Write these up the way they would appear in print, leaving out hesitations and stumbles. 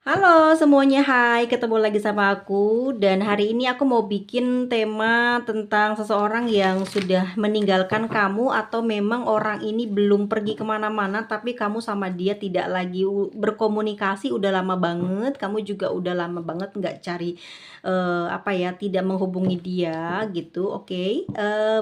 Halo semuanya, hai, ketemu lagi sama aku. Dan hari ini aku mau bikin tema tentang seseorang yang sudah meninggalkan kamu, atau memang orang ini belum pergi kemana-mana, tapi kamu sama dia tidak lagi berkomunikasi. Udah lama banget, kamu juga udah lama banget nggak cari apa ya, tidak menghubungi dia gitu. Oke,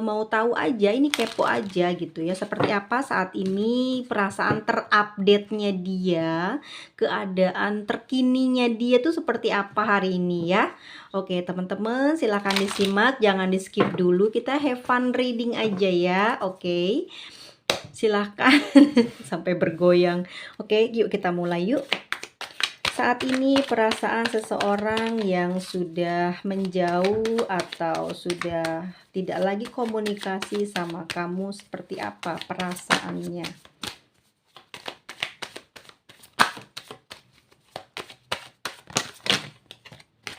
mau tahu aja, ini kepo aja gitu ya, seperti apa saat ini perasaan terupdate-nya dia, keadaan terkininya dia tuh seperti apa hari ini ya. Oke teman-teman, silahkan disimak, jangan di skip dulu, kita have fun reading aja ya. Oke, silahkan. Sampai bergoyang. Oke, yuk kita mulai yuk. Saat ini perasaan seseorang yang sudah menjauh atau sudah tidak lagi komunikasi sama kamu, seperti apa perasaannya?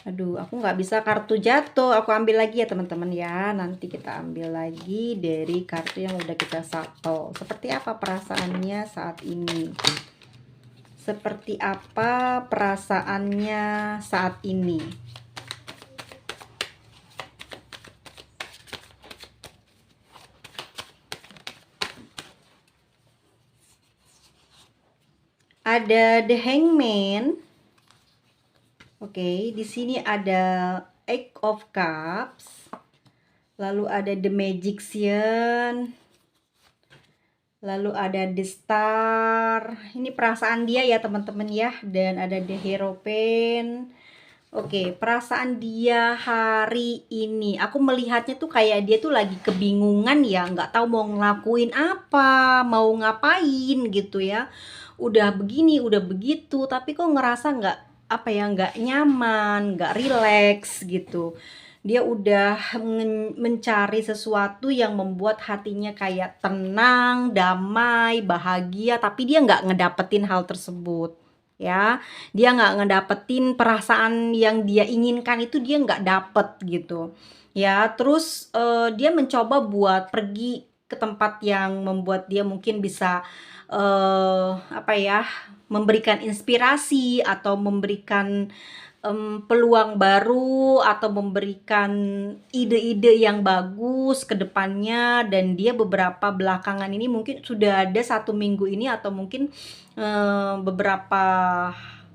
Aduh, aku nggak bisa kartu jatuh. Aku ambil lagi ya teman-teman ya. Nanti kita ambil lagi dari kartu yang udah kita shuffle. Seperti apa perasaannya saat ini? Seperti apa perasaannya saat ini? Ada The Hangman. Oke, di sini ada Eight of Cups. Lalu ada The Magician. Lalu ada The Star. Ini perasaan dia ya teman-teman ya. Dan ada The Hierophant. Oke, perasaan dia hari ini, aku melihatnya tuh kayak dia tuh lagi kebingungan ya, nggak tahu mau ngelakuin apa, mau ngapain gitu ya. Udah begini, udah begitu, tapi kok ngerasa nggak apa ya, nggak nyaman, nggak rileks gitu. Dia udah mencari sesuatu yang membuat hatinya kayak tenang, damai, bahagia, tapi dia nggak ngedapetin hal tersebut ya. Dia nggak ngedapetin perasaan yang dia inginkan, itu dia nggak dapet gitu ya. Terus dia mencoba buat pergi ke tempat yang membuat dia mungkin bisa apa ya, memberikan inspirasi atau memberikan peluang baru atau memberikan ide-ide yang bagus ke depannya. Dan dia beberapa belakangan ini, mungkin sudah ada 1 minggu ini, atau mungkin beberapa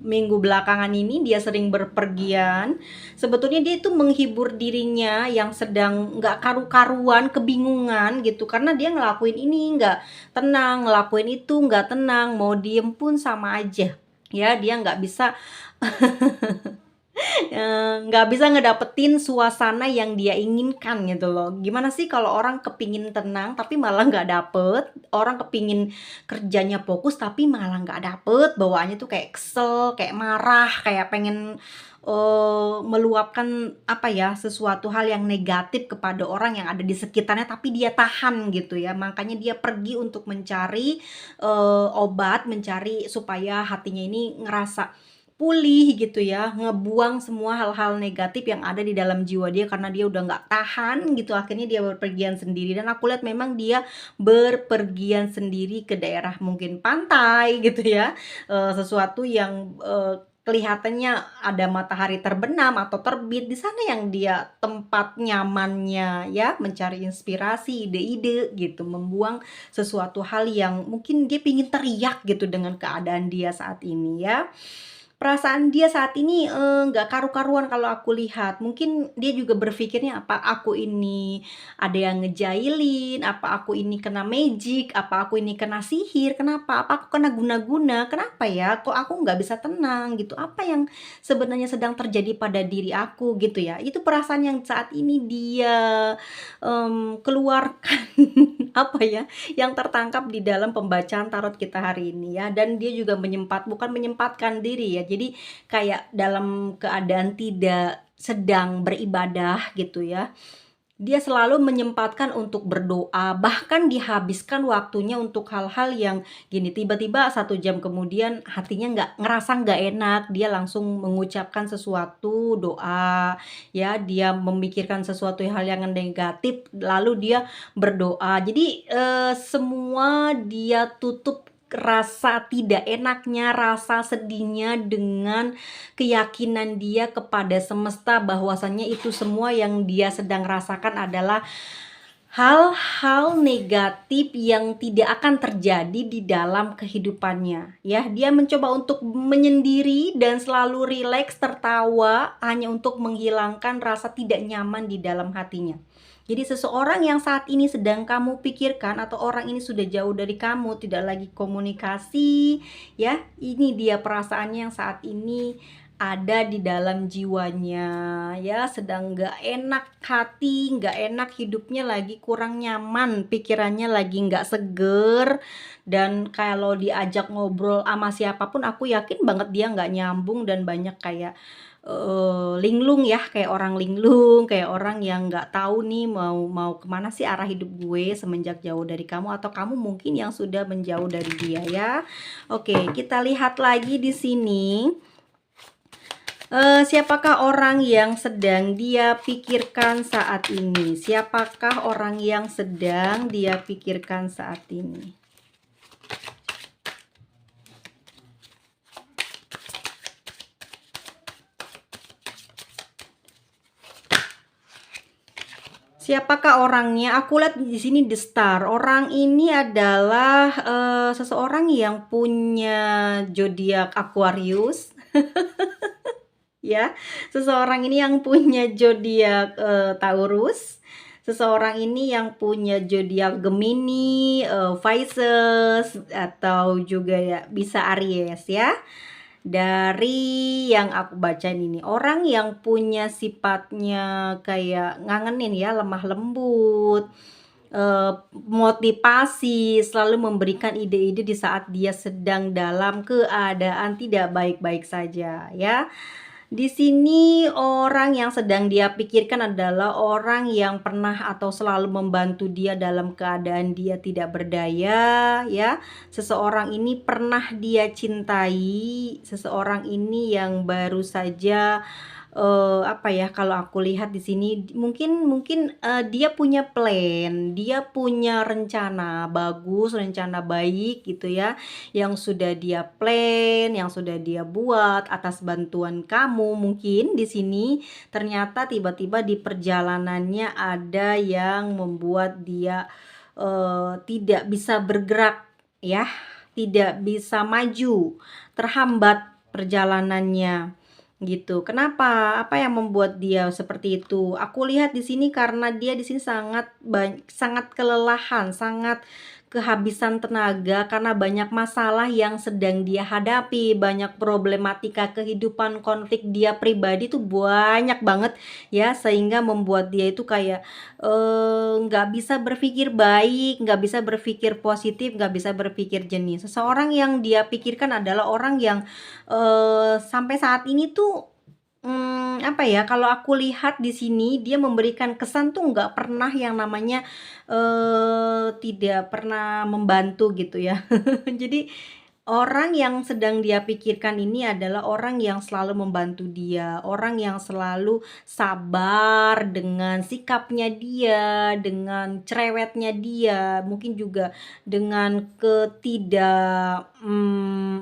minggu belakangan ini dia sering berpergian. Sebetulnya dia itu menghibur dirinya yang sedang nggak karu-karuan, kebingungan gitu, karena dia ngelakuin ini nggak tenang, ngelakuin itu nggak tenang, mau diem pun sama aja ya. Dia nggak bisa nggak bisa ngedapetin suasana yang dia inginkan gitu loh. Gimana sih kalau orang kepingin tenang tapi malah nggak dapet, orang kepingin kerjanya fokus tapi malah nggak dapet, bawaannya tuh kayak kesel, kayak marah, kayak pengen meluapkan apa ya, sesuatu hal yang negatif kepada orang yang ada di sekitarnya, tapi dia tahan gitu ya. Makanya dia pergi untuk mencari obat, mencari supaya hatinya ini ngerasa pulih gitu ya, ngebuang semua hal-hal negatif yang ada di dalam jiwa dia, karena dia udah nggak tahan gitu. Akhirnya dia berpergian sendiri, dan aku lihat memang dia berpergian sendiri ke daerah mungkin pantai gitu ya, sesuatu yang kelihatannya ada matahari terbenam atau terbit di sana, yang dia tempat nyamannya ya, mencari inspirasi, ide-ide gitu, membuang sesuatu hal yang mungkin dia pingin teriak gitu dengan keadaan dia saat ini ya. Perasaan dia saat ini nggak karu-karuan kalau aku lihat. Mungkin dia juga berpikirnya, apa aku ini ada yang ngejailin, apa aku ini kena magic, apa aku ini kena sihir, kenapa? Apa aku kena guna-guna? Kenapa ya? Kok aku nggak bisa tenang gitu? Apa yang sebenarnya sedang terjadi pada diri aku gitu ya? Itu perasaan yang saat ini dia keluarkan apa ya, yang tertangkap di dalam pembacaan tarot kita hari ini ya. Dan dia juga bukan menyempatkan diri ya, jadi kayak dalam keadaan tidak sedang beribadah gitu ya, dia selalu menyempatkan untuk berdoa, bahkan dihabiskan waktunya untuk hal-hal yang gini, tiba-tiba 1 jam kemudian hatinya ngerasa nggak enak, dia langsung mengucapkan sesuatu doa ya, dia memikirkan sesuatu hal yang negatif lalu dia berdoa. Jadi semua dia tutup rasa tidak enaknya, rasa sedihnya dengan keyakinan dia kepada semesta bahwasannya itu semua yang dia sedang rasakan adalah hal-hal negatif yang tidak akan terjadi di dalam kehidupannya, ya. Dia mencoba untuk menyendiri dan selalu rileks, tertawa hanya untuk menghilangkan rasa tidak nyaman di dalam hatinya. Jadi seseorang yang saat ini sedang kamu pikirkan atau orang ini sudah jauh dari kamu, tidak lagi komunikasi, ya. Ini dia perasaannya yang saat ini ada di dalam jiwanya, ya, sedang nggak enak hati, nggak enak hidupnya, lagi kurang nyaman, pikirannya lagi nggak seger, dan kalau diajak ngobrol sama siapapun aku yakin banget dia nggak nyambung dan banyak kayak linglung ya, kayak orang linglung, kayak orang yang nggak tahu nih mau mau kemana sih arah hidup gue semenjak jauh dari kamu, atau kamu mungkin yang sudah menjauh dari dia ya. Oke, kita lihat lagi di sini. Siapakah orang yang sedang dia pikirkan saat ini? Siapakah orang yang sedang dia pikirkan saat ini? Siapakah orangnya? Aku lihat di sini The Star. Orang ini adalah seseorang yang punya zodiak Aquarius. Ya, seseorang ini yang punya zodiak Taurus, seseorang ini yang punya zodiak Gemini, Pisces, atau juga ya bisa Aries ya. Dari yang aku bacain ini, orang yang punya sifatnya kayak ngangenin ya, lemah lembut, motivasi, selalu memberikan ide-ide di saat dia sedang dalam keadaan tidak baik-baik saja ya. Di sini orang yang sedang dia pikirkan adalah orang yang pernah atau selalu membantu dia dalam keadaan dia tidak berdaya ya. Seseorang ini pernah dia cintai, seseorang ini yang baru saja apa ya, kalau aku lihat di sini mungkin mungkin, dia punya plan, dia punya rencana bagus, rencana baik gitu ya, yang sudah dia plan, yang sudah dia buat atas bantuan kamu. Mungkin di sini ternyata tiba-tiba di perjalanannya ada yang membuat dia, tidak bisa bergerak ya, tidak bisa maju, terhambat perjalanannya. Gitu. Kenapa? Apa yang membuat dia seperti itu? Aku lihat di sini karena dia di sini sangat kelelahan, sangat kehabisan tenaga karena banyak masalah yang sedang dia hadapi, banyak problematika kehidupan, konflik dia pribadi tuh banyak banget ya, sehingga membuat dia itu kayak nggak bisa berpikir baik, nggak bisa berpikir positif, nggak bisa berpikir jernih. Seseorang yang dia pikirkan adalah orang yang sampai saat ini tuh, apa ya, kalau aku lihat di sini dia memberikan kesan tuh nggak pernah yang namanya, tidak pernah membantu gitu ya. Jadi orang yang sedang dia pikirkan ini adalah orang yang selalu membantu dia, orang yang selalu sabar dengan sikapnya dia, dengan cerewetnya dia, mungkin juga dengan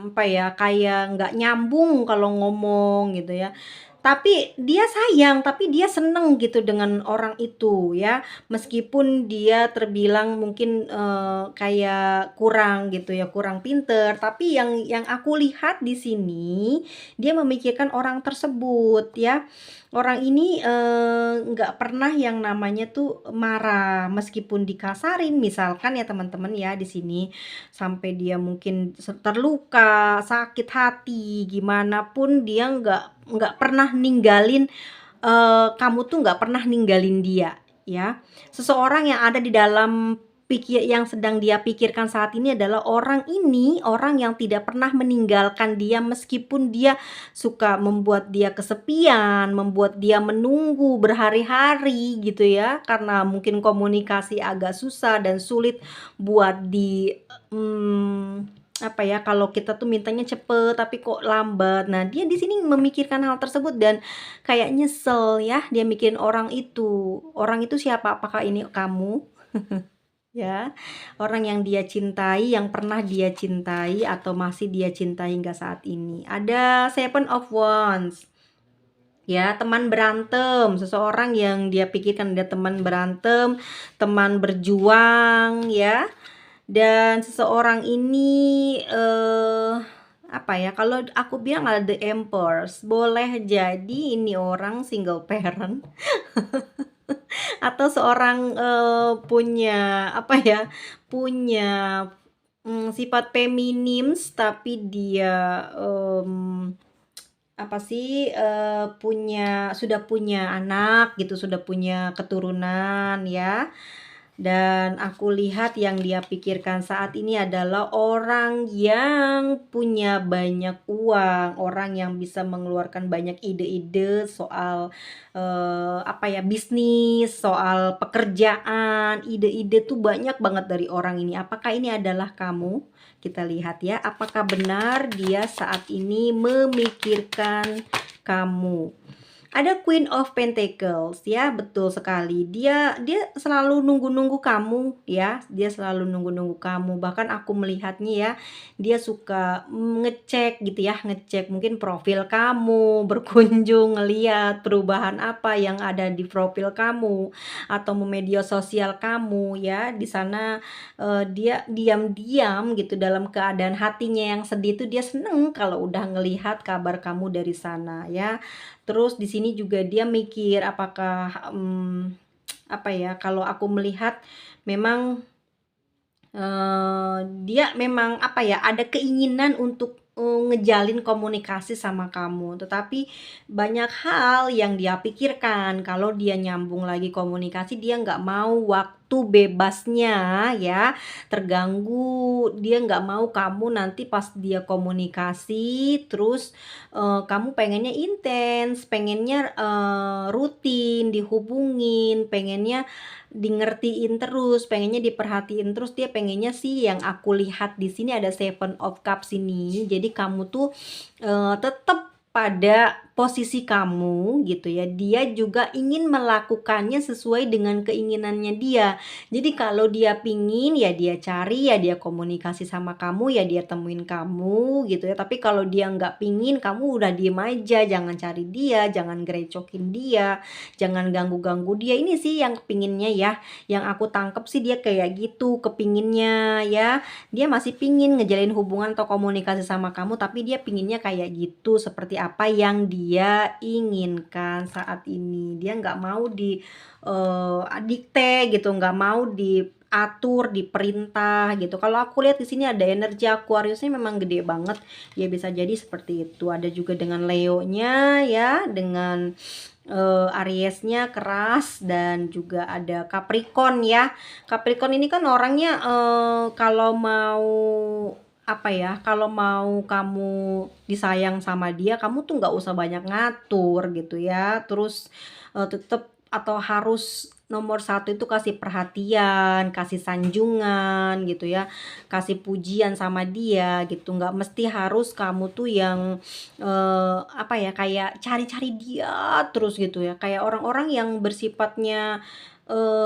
apa ya, kayak nggak nyambung kalau ngomong gitu ya. Tapi dia sayang, tapi dia seneng gitu dengan orang itu ya. Meskipun dia terbilang mungkin, kayak kurang gitu ya, kurang pinter, tapi yang aku lihat di sini, dia memikirkan orang tersebut ya. Orang ini, nggak pernah yang namanya tuh marah, meskipun dikasarin misalkan ya teman-teman ya di sini, sampai dia mungkin terluka, sakit hati, gimana pun dia nggak pernah ninggalin, kamu tuh nggak pernah ninggalin dia, ya. Seseorang yang ada di dalam yang sedang dia pikirkan saat ini adalah orang ini, orang yang tidak pernah meninggalkan dia meskipun dia suka membuat dia kesepian, membuat dia menunggu berhari-hari gitu ya, karena mungkin komunikasi agak susah dan sulit buat apa ya, kalau kita tuh mintanya cepet tapi kok lambat. Nah, dia di sini memikirkan hal tersebut dan kayak nyesel ya, dia mikirin orang itu. Orang itu siapa? Apakah ini kamu? ya. Orang yang dia cintai, yang pernah dia cintai atau masih dia cintai hingga saat ini. Ada Seven of Wands. Ya, teman berantem, seseorang yang dia pikirkan dia teman berantem, teman berjuang ya. Dan seseorang ini apa ya? Kalau aku bilang ada The Empress, boleh jadi ini orang single parent atau seorang punya apa ya? Punya sifat feminim tapi dia apa sih, sudah punya anak gitu, sudah punya keturunan ya. Dan aku lihat yang dia pikirkan saat ini adalah orang yang punya banyak uang, orang yang bisa mengeluarkan banyak ide-ide soal, apa ya, bisnis, soal pekerjaan, ide-ide tuh banyak banget dari orang ini. Apakah ini adalah kamu? Kita lihat ya, apakah benar dia saat ini memikirkan kamu? Ada Queen of Pentacles ya, betul sekali. Dia dia selalu nunggu-nunggu kamu ya, dia selalu nunggu-nunggu kamu. Bahkan aku melihatnya ya, dia suka ngecek gitu ya, ngecek mungkin profil kamu, berkunjung, ngeliat perubahan apa yang ada di profil kamu atau media sosial kamu ya. Di sana dia diam-diam gitu dalam keadaan hatinya yang sedih itu dia seneng kalau udah ngelihat kabar kamu dari sana ya. Terus di sini juga dia mikir apakah, apa ya, kalau aku melihat memang, dia memang apa ya, ada keinginan untuk, ngejalin komunikasi sama kamu, tetapi banyak hal yang dia pikirkan. Kalau dia nyambung lagi komunikasi, dia nggak mau waktu bebasnya ya terganggu. Dia nggak mau kamu nanti pas dia komunikasi, terus, kamu pengennya intens, pengennya, rutin, dihubungin, pengennya di ngertiin terus, pengennya diperhatiin terus, dia pengennya sih yang aku lihat di sini ada Seven of Cups ini. Jadi kamu tuh, tetep pada posisi kamu gitu ya, dia juga ingin melakukannya sesuai dengan keinginannya dia. Jadi kalau dia pingin, ya dia cari, ya dia komunikasi sama kamu, ya dia temuin kamu gitu ya. Tapi kalau dia nggak pingin, kamu udah diem aja, jangan cari dia, jangan gerecokin dia, jangan ganggu-ganggu dia. Ini sih yang kepinginnya ya, yang aku tangkep sih dia kayak gitu kepinginnya ya. Dia masih pingin ngejalin hubungan atau komunikasi sama kamu, tapi dia pinginnya kayak gitu, seperti apa yang dia inginkan saat ini. Dia nggak mau dikte gitu, nggak mau diatur, diperintah gitu. Kalau aku lihat di sini ada energi Aquariusnya memang gede banget. Ya bisa jadi seperti itu. Ada juga dengan Leo-nya ya, dengan Ariesnya keras, dan juga ada Capricorn ya. Capricorn ini kan orangnya kalau mau apa ya, kalau mau kamu disayang sama dia, kamu tuh nggak usah banyak ngatur gitu ya. Terus tetep atau harus nomor satu itu kasih perhatian, kasih sanjungan gitu ya, kasih pujian sama dia gitu. Nggak mesti harus kamu tuh yang apa ya, kayak cari-cari dia terus gitu ya. Kayak orang-orang yang bersifatnya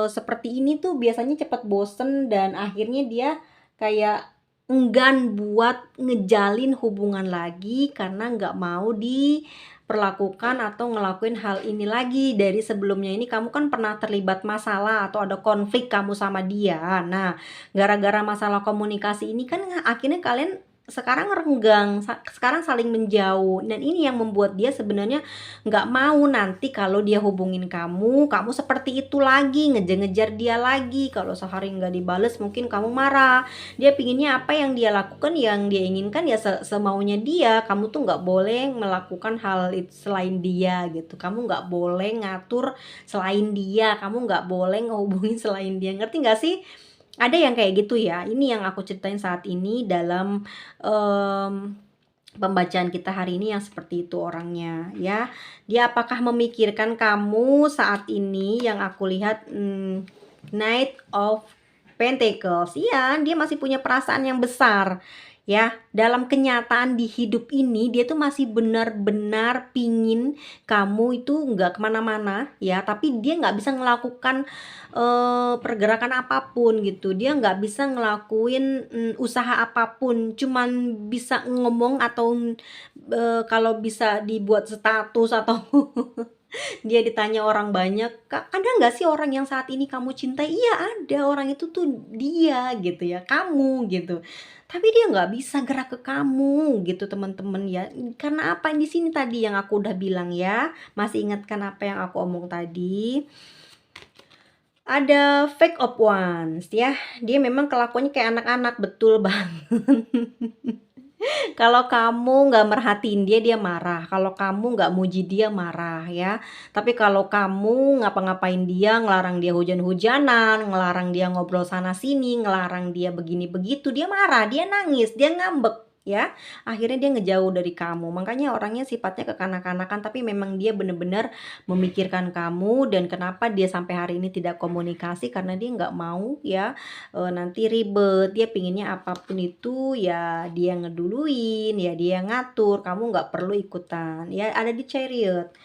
seperti ini tuh biasanya cepat bosen dan akhirnya dia kayak enggan buat ngejalin hubungan lagi karena nggak mau diperlakukan atau ngelakuin hal ini lagi. Dari sebelumnya ini kamu kan pernah terlibat masalah atau ada konflik kamu sama dia. Nah, gara-gara masalah komunikasi ini kan akhirnya kalian sekarang renggang, sekarang saling menjauh, dan ini yang membuat dia sebenarnya nggak mau nanti kalau dia hubungin kamu, kamu seperti itu lagi, ngejar-ngejar dia lagi. Kalau sehari nggak dibales mungkin kamu marah. Dia pinginnya apa yang dia lakukan, yang dia inginkan ya semaunya dia. Kamu tuh nggak boleh melakukan hal itu selain dia gitu. Kamu nggak boleh ngatur selain dia, kamu nggak boleh ngehubungin selain dia. Ngerti nggak sih? Ada yang kayak gitu ya. Ini yang aku ceritain saat ini dalam mmm, pembacaan kita hari ini yang seperti itu orangnya ya. Dia apakah memikirkan kamu saat ini? Yang aku lihat, Knight of Pentacles. Iya, dia masih punya perasaan yang besar ya. Dalam kenyataan di hidup ini dia tuh masih benar-benar pingin kamu itu nggak kemana-mana ya, tapi dia nggak bisa ngelakukan, pergerakan apapun gitu. Dia nggak bisa ngelakuin, usaha apapun, cuman bisa ngomong atau, kalau bisa dibuat status atau dia ditanya orang banyak, "Kak, ada nggak sih orang yang saat ini kamu cintai?" Iya ada, orang itu tuh dia gitu ya, kamu gitu. Tapi dia nggak bisa gerak ke kamu gitu teman-teman ya. Karena apa, di sini tadi yang aku udah bilang ya, masih ingatkan apa yang aku omong tadi? Ada fake of ones ya, dia memang kelakuannya kayak anak-anak, betul banget. Kalau kamu nggak merhatiin dia, dia marah. Kalau kamu nggak muji dia, marah ya. Tapi kalau kamu ngapa-ngapain dia, ngelarang dia hujan-hujanan, ngelarang dia ngobrol sana sini, ngelarang dia begini begitu, dia marah, dia nangis, dia ngambek ya. Akhirnya dia ngejauh dari kamu. Makanya orangnya sifatnya kekanak-kanakan, tapi memang dia bener-bener memikirkan kamu. Dan kenapa dia sampai hari ini tidak komunikasi, karena dia nggak mau ya nanti ribet. Dia pinginnya apapun itu ya dia ngeduluin, ya dia ngatur, kamu nggak perlu ikutan. Ya ada di Chariot.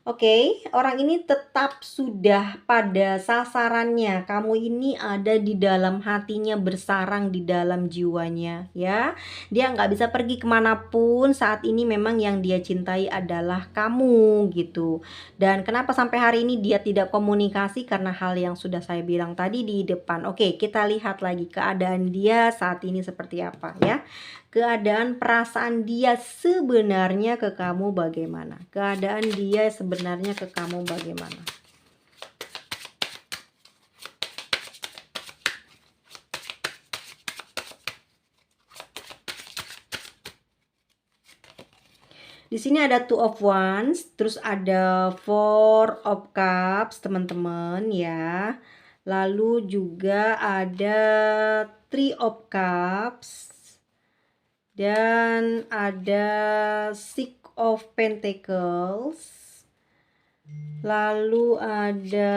Oke, orang ini tetap sudah pada sasarannya. Kamu ini ada di dalam hatinya, bersarang di dalam jiwanya, ya. Dia nggak bisa pergi kemanapun. Saat ini memang yang dia cintai adalah kamu, gitu. Dan kenapa sampai hari ini dia tidak komunikasi? Karena hal yang sudah saya bilang tadi di depan. Oke, kita lihat lagi keadaan dia saat ini seperti apa, ya. Keadaan perasaan dia sebenarnya ke kamu bagaimana? Keadaan dia sebenarnya ke kamu bagaimana? Di sini ada Two of Wands, terus ada Four of Cups, teman-teman ya. Lalu juga ada Three of Cups. Dan ada Six of Pentacles. Lalu ada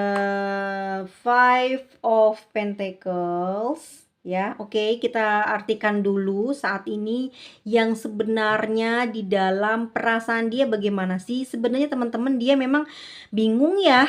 Five of Pentacles. Ya, oke, kita artikan dulu saat ini yang sebenarnya di dalam perasaan dia bagaimana sih? Sebenarnya teman-teman dia memang bingung ya,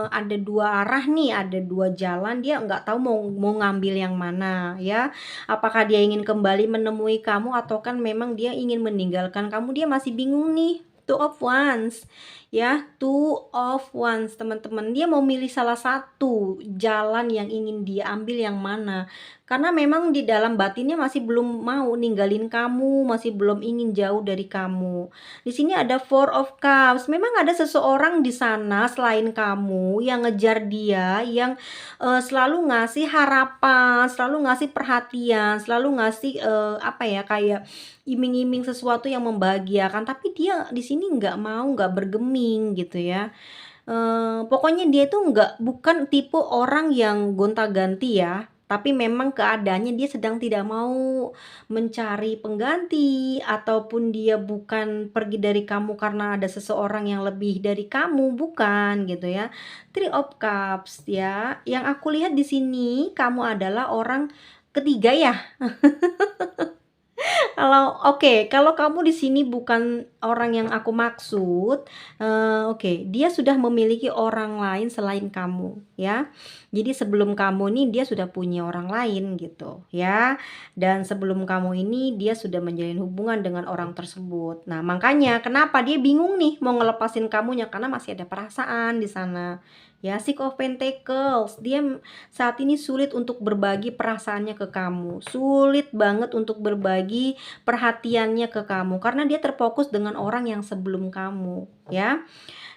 ada dua arah nih, ada dua jalan, dia nggak tahu mau ngambil yang mana ya. Apakah dia ingin kembali menemui kamu atau kan memang dia ingin meninggalkan kamu, dia masih bingung nih. Two of Wands ya, Two of Wands teman-teman, dia mau milih salah satu jalan yang ingin dia ambil yang mana, karena memang di dalam batinnya masih belum mau ninggalin kamu, masih belum ingin jauh dari kamu. Di sini ada Four of Cups, memang ada seseorang di sana selain kamu yang ngejar dia, yang selalu ngasih harapan, selalu ngasih perhatian, selalu ngasih apa ya, kayak iming-iming sesuatu yang membahagiakan, tapi dia di sini nggak mau, nggak bergeming gitu ya. Pokoknya dia tuh bukan tipe orang yang gonta-ganti ya, tapi memang keadaannya dia sedang tidak mau mencari pengganti, ataupun dia bukan pergi dari kamu karena ada seseorang yang lebih dari kamu, bukan gitu ya. Three of Cups ya, yang aku lihat di sini kamu adalah orang ketiga ya. Kalau kamu di sini bukan orang yang aku maksud, oke, dia sudah memiliki orang lain selain kamu, ya. Jadi sebelum kamu nih dia sudah punya orang lain gitu, ya. Dan sebelum kamu ini dia sudah menjalin hubungan dengan orang tersebut. Nah, makanya kenapa dia bingung nih mau ngelepasin kamunya, karena masih ada perasaan di sana. Ya, Six of Pentacles, dia saat ini sulit untuk berbagi perasaannya ke kamu, sulit banget untuk berbagi perhatiannya ke kamu, karena dia terfokus dengan orang yang sebelum kamu ya.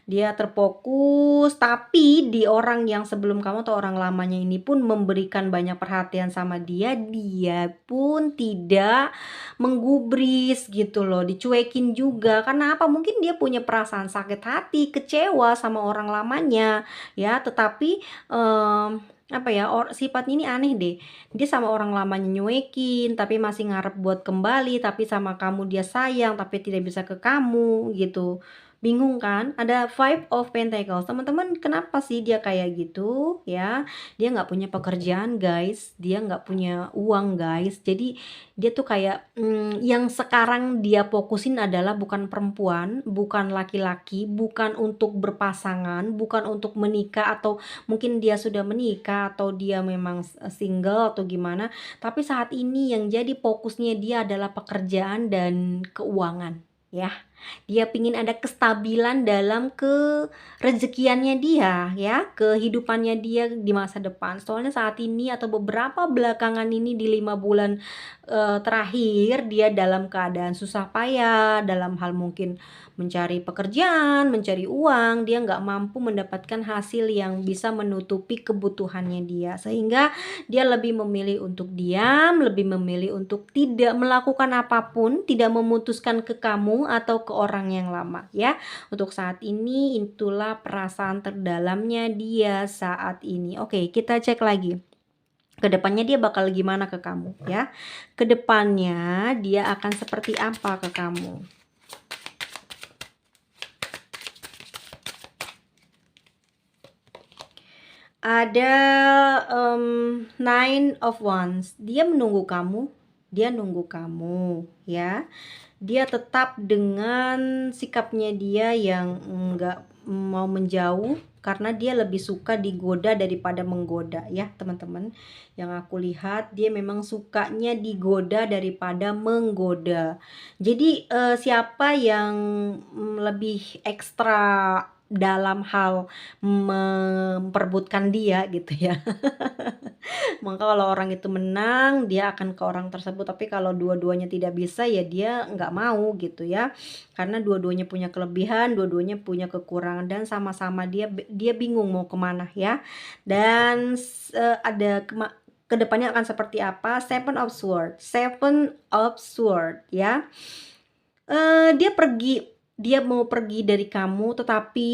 Dia terfokus, tapi di orang yang sebelum kamu atau orang lamanya ini pun memberikan banyak perhatian sama dia, dia pun tidak menggubris gitu loh, dicuekin juga. Karena apa? Mungkin dia punya perasaan sakit hati, kecewa sama orang lamanya ya, tetapi apa ya, sifatnya ini aneh deh. Dia sama orang lamanya nyuekin, tapi masih ngarep buat kembali, tapi sama kamu dia sayang, tapi tidak bisa ke kamu gitu. Bingung kan? Ada Five of Pentacles. Teman-teman, kenapa sih dia kayak gitu ya? Dia nggak punya pekerjaan, guys. Dia nggak punya uang, guys. Jadi dia tuh kayak yang sekarang dia fokusin adalah bukan perempuan, bukan laki-laki, bukan untuk berpasangan, bukan untuk menikah, atau mungkin dia sudah menikah atau dia memang single atau gimana. Tapi saat ini yang jadi fokusnya dia adalah pekerjaan dan keuangan, ya. Dia pingin ada kestabilan dalam rezekiannya dia, ya, kehidupannya dia di masa depan. Soalnya saat ini atau beberapa belakangan ini di 5 bulan terakhir dia dalam keadaan susah payah, dalam hal mungkin mencari pekerjaan, mencari uang, dia nggak mampu mendapatkan hasil yang bisa menutupi kebutuhannya dia, sehingga dia lebih memilih untuk diam, lebih memilih untuk tidak melakukan apapun, tidak memutuskan ke kamu atau ke orang yang lama, ya. Untuk saat ini itulah perasaan terdalamnya dia saat ini. Oke, kita cek lagi. Kedepannya dia bakal gimana ke kamu, ya. Kedepannya dia akan seperti apa ke kamu. Ada Nine of Wands. Dia menunggu kamu, dia nunggu kamu, ya. Dia tetap dengan sikapnya dia yang enggak mau menjauh, karena dia lebih suka digoda daripada menggoda, ya teman-teman. Yang aku lihat dia memang sukanya digoda daripada menggoda. Jadi siapa yang lebih ekstra dalam hal memperebutkan dia gitu ya. Maka kalau orang itu menang, dia akan ke orang tersebut. Tapi kalau dua-duanya tidak bisa, ya dia nggak mau gitu ya. Karena dua-duanya punya kelebihan, dua-duanya punya kekurangan, dan sama-sama dia bingung mau kemana, ya. Dan ada kedepannya akan seperti apa? Seven of Sword, Seven of Sword, ya. Dia mau pergi dari kamu, tetapi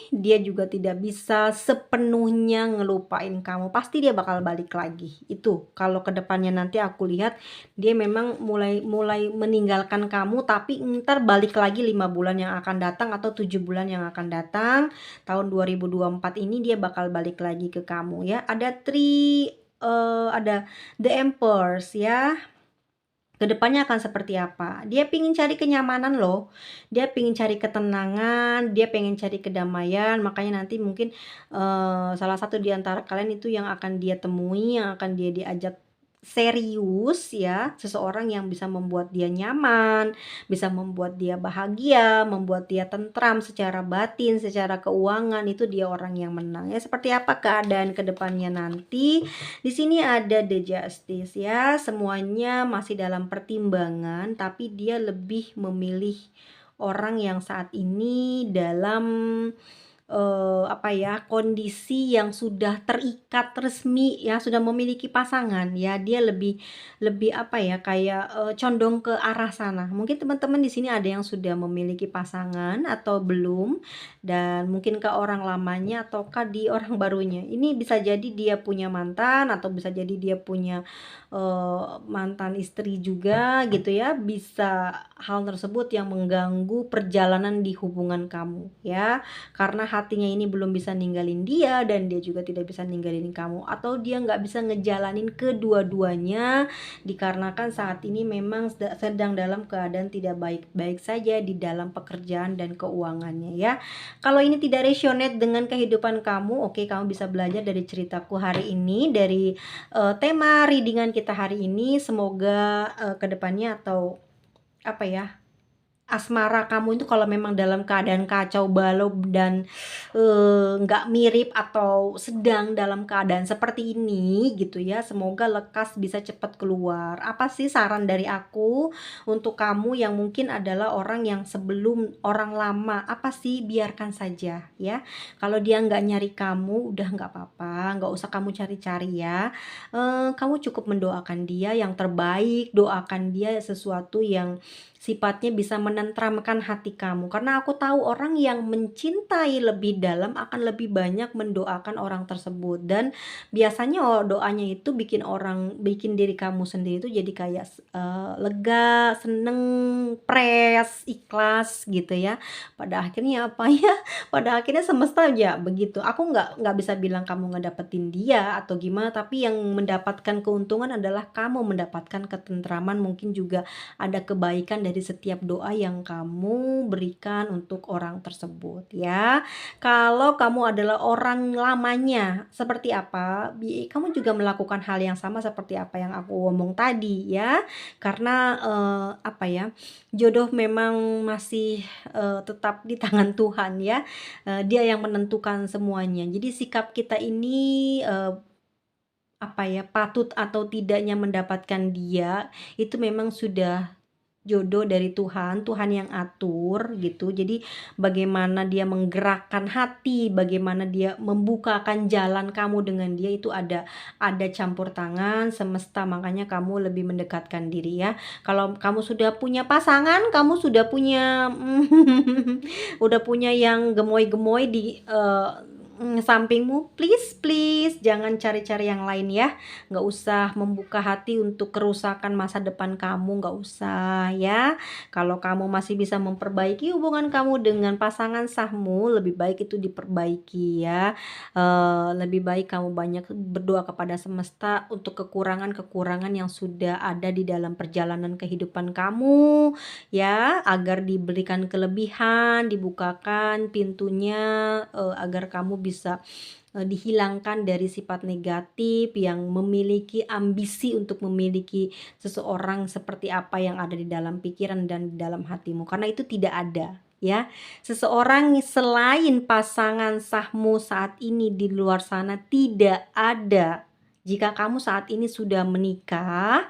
dia juga tidak bisa sepenuhnya ngelupain kamu. Pasti dia bakal balik lagi. Itu kalau kedepannya nanti aku lihat dia memang mulai meninggalkan kamu, tapi ntar balik lagi 5 bulan yang akan datang atau 7 bulan yang akan datang. Tahun 2024 ini dia bakal balik lagi ke kamu, ya. Ada The Empress, ya. Kedepannya akan seperti apa? Dia pingin cari kenyamanan loh, dia pingin cari ketenangan, dia pengen cari kedamaian. Makanya nanti mungkin salah satu di antara kalian itu yang akan dia temui, yang akan dia diajak serius, ya. Seseorang yang bisa membuat dia nyaman, bisa membuat dia bahagia, membuat dia tentram secara batin, secara keuangan. Itu dia orang yang menang, ya. Seperti apa keadaan kedepannya nanti? Di sini ada The Justice, ya. Semuanya masih dalam pertimbangan, tapi dia lebih memilih orang yang saat ini dalam kondisi yang sudah terikat resmi, ya, sudah memiliki pasangan, ya. Dia lebih lebih kayak condong ke arah sana. Mungkin teman-teman di sini ada yang sudah memiliki pasangan atau belum, dan mungkin ke orang lamanya ataukah di orang barunya. Ini bisa jadi dia punya mantan, atau bisa jadi dia punya mantan istri juga gitu, ya. Bisa hal tersebut yang mengganggu perjalanan di hubungan kamu, ya. Karena hatinya ini belum bisa ninggalin dia, dan dia juga tidak bisa ninggalin kamu, atau dia nggak bisa ngejalanin kedua-duanya dikarenakan saat ini memang sedang dalam keadaan tidak baik-baik saja di dalam pekerjaan dan keuangannya, ya. Kalau ini tidak resonate dengan kehidupan kamu, oke, kamu bisa belajar dari ceritaku hari ini, dari tema readingan kita hari ini. Semoga kedepannya atau asmara kamu itu kalau memang dalam keadaan kacau balau dan nggak mirip atau sedang dalam keadaan seperti ini gitu, ya, semoga lekas bisa cepat keluar. Apa sih saran dari aku untuk kamu yang mungkin adalah orang yang sebelum orang lama? Apa sih, biarkan saja, ya. Kalau dia nggak nyari kamu, udah nggak apa-apa, nggak usah kamu cari-cari, ya. Kamu cukup mendoakan dia yang terbaik, doakan dia sesuatu yang sifatnya bisa menenteramkan hati kamu. Karena aku tahu orang yang mencintai lebih dalam akan lebih banyak mendoakan orang tersebut, dan biasanya doanya itu bikin diri kamu sendiri itu jadi kayak lega, seneng, ikhlas gitu ya. Pada akhirnya apa ya, pada akhirnya semesta ya begitu. Aku nggak bisa bilang kamu ngedapetin dia atau gimana, tapi yang mendapatkan keuntungan adalah kamu mendapatkan ketentraman, mungkin juga ada kebaikan dari setiap doa yang kamu berikan untuk orang tersebut ya. Kalau kamu adalah orang lamanya seperti apa, kamu juga melakukan hal yang sama seperti apa yang aku ngomong tadi ya. Karena apa ya, jodoh memang masih tetap di tangan Tuhan ya. Dia yang menentukan semuanya. Jadi sikap kita ini apa ya, patut atau tidaknya mendapatkan dia, itu memang sudah jodoh dari Tuhan, Tuhan yang atur gitu. Jadi bagaimana dia menggerakkan hati, bagaimana dia membukakan jalan kamu dengan dia, itu ada campur tangan semesta, makanya kamu lebih mendekatkan diri ya. Kalau kamu sudah punya pasangan, kamu sudah punya udah punya yang gemoy-gemoy di sampingmu, please please jangan cari-cari yang lain ya. Nggak usah membuka hati untuk kerusakan masa depan kamu, nggak usah ya. Kalau kamu masih bisa memperbaiki hubungan kamu dengan pasangan sahmu, lebih baik itu diperbaiki ya. Lebih baik kamu banyak berdoa kepada semesta untuk kekurangan-kekurangan yang sudah ada di dalam perjalanan kehidupan kamu ya, agar diberikan kelebihan, dibukakan pintunya, agar kamu bisa dihilangkan dari sifat negatif yang memiliki ambisi untuk memiliki seseorang seperti apa yang ada di dalam pikiran dan di dalam hatimu, karena itu tidak ada ya. Seseorang selain pasangan sahmu saat ini di luar sana tidak ada. Jika kamu saat ini sudah menikah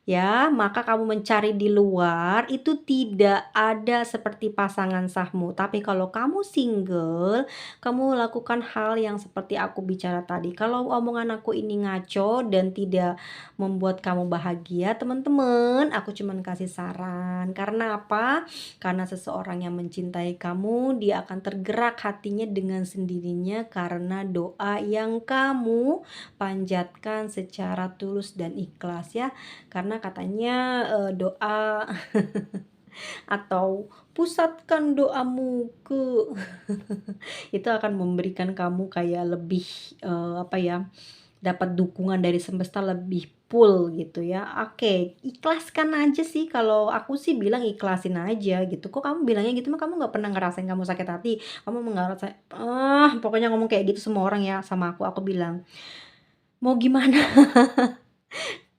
ya, maka kamu mencari di luar itu tidak ada seperti pasangan sahmu. Tapi kalau kamu single, kamu lakukan hal yang seperti aku bicara tadi. Kalau omongan aku ini ngaco dan tidak membuat kamu bahagia, teman-teman, aku cuman kasih saran. Karena apa? Karena seseorang yang mencintai kamu, dia akan tergerak hatinya dengan sendirinya karena doa yang kamu panjatkan secara tulus dan ikhlas ya. Karena katanya doa atau pusatkan doamu ke itu akan memberikan kamu kayak lebih apa ya, dapat dukungan dari semesta lebih full gitu ya. Oke, ikhlaskan aja sih, kalau aku sih bilang ikhlasin aja gitu. Kok kamu bilangnya gitu mah, kamu nggak pernah ngerasain kamu sakit hati, kamu ngerasa pokoknya ngomong kayak gitu semua orang ya sama aku bilang, mau gimana?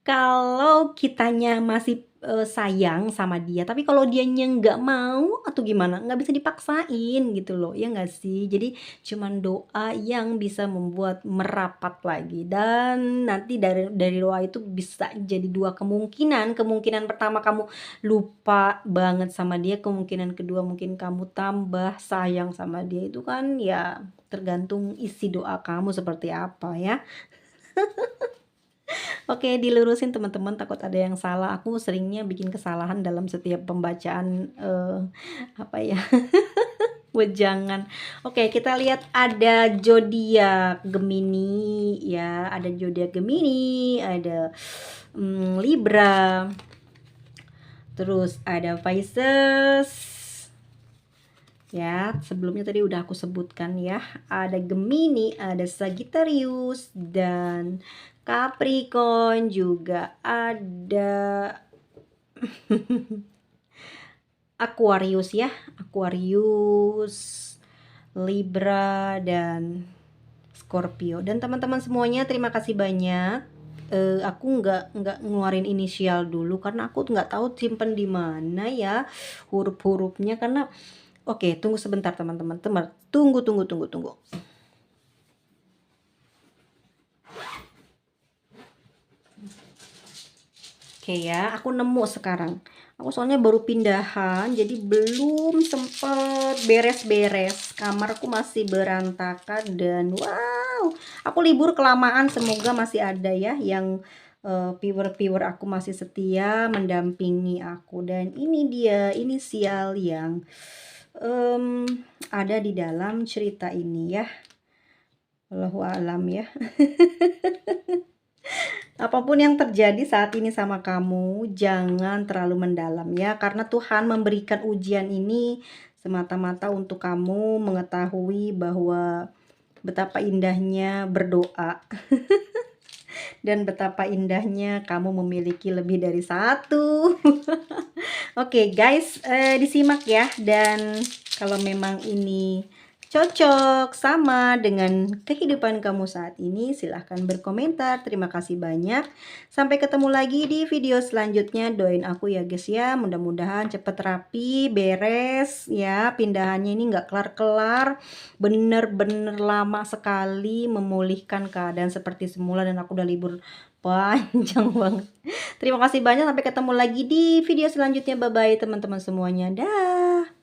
Kalau kitanya masih, sayang sama dia, tapi kalau dianya nggak mau atau gimana, nggak bisa dipaksain gitu loh, ya nggak sih? Jadi cuman doa yang bisa membuat merapat lagi, dan nanti dari doa itu bisa jadi 2 kemungkinan. Kemungkinan pertama kamu lupa banget sama dia, kemungkinan kedua mungkin kamu tambah sayang sama dia, itu kan ya tergantung isi doa kamu seperti apa ya. Oke, dilurusin teman-teman, takut ada yang salah. Aku seringnya bikin kesalahan dalam setiap pembacaan, apa ya, wejangan. Oke, kita lihat ada zodiak Gemini ya, ada zodiak Gemini, ada Libra, terus ada Pisces. Ya, sebelumnya tadi udah aku sebutkan ya. Ada Gemini, ada Sagittarius, dan Capricorn, juga ada Aquarius ya. Aquarius, Libra, dan Scorpio. Dan teman-teman semuanya, terima kasih banyak. Aku nggak ngeluarin inisial dulu karena aku nggak tahu simpen di mana ya huruf-hurufnya, karena oke, tunggu sebentar teman-teman. Tunggu. Oke ya, aku nemu sekarang. Aku soalnya baru pindahan, jadi belum sempet beres-beres. Kamarku masih berantakan dan wow, aku libur kelamaan. Semoga masih ada ya yang viewer-viewer aku masih setia mendampingi aku. Dan ini dia inisial yang ada di dalam cerita ini ya. Wallahu alam ya. Apapun yang terjadi saat ini sama kamu, jangan terlalu mendalam ya, karena Tuhan memberikan ujian ini semata-mata untuk kamu mengetahui bahwa betapa indahnya berdoa dan betapa indahnya kamu memiliki lebih dari satu. Oke guys, disimak ya, dan kalau memang ini cocok sama dengan kehidupan kamu saat ini, silahkan berkomentar. Terima kasih banyak. Sampai ketemu lagi di video selanjutnya. Doain aku ya guys ya. Mudah-mudahan cepet rapi, beres ya. Pindahannya ini nggak kelar-kelar. Bener-bener lama sekali memulihkan keadaan seperti semula. Dan aku udah libur panjang banget. Terima kasih banyak. Sampai ketemu lagi di video selanjutnya. Bye-bye teman-teman semuanya. Dah.